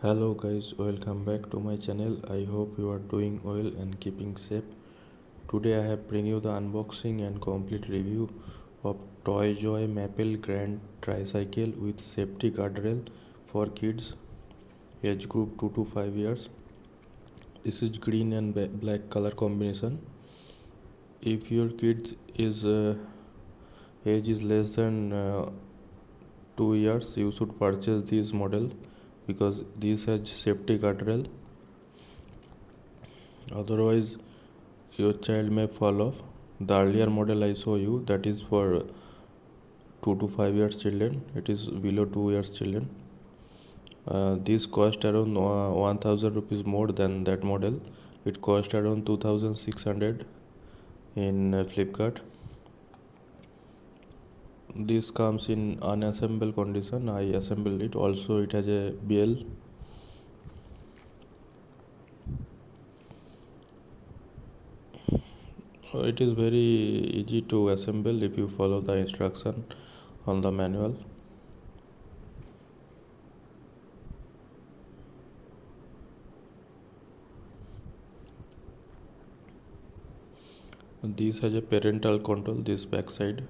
Hello guys, welcome back to my channel. I hope you are doing well and keeping safe. Today I have bring you the unboxing and complete review of Toyzoy Maple Grand Tricycle with safety guardrail for kids age group 2 to 5 years. This is green and black color combination. If your kids is age is less than 2 years, you should purchase this model because this has safety guardrail. Otherwise your child may fall off. The earlier model I show you, that is for 2 to 5 years children, it is below 2 years children. This cost around 1000 rupees more than that model. It cost around 2600 in Flipkart. This comes in unassembled condition. I assembled it. Also it has a bell. It is very easy to assemble if you follow the instruction on the manual. This has a parental control, this backside.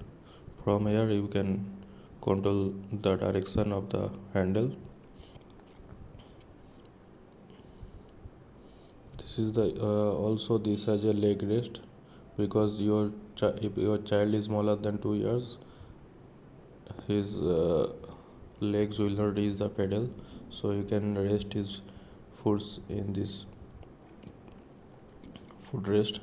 From here you can control the direction of the handle. This is the also this has a leg rest, because if your child is smaller than 2 years, his legs will not reach the pedal, so you can rest his foot in this footrest.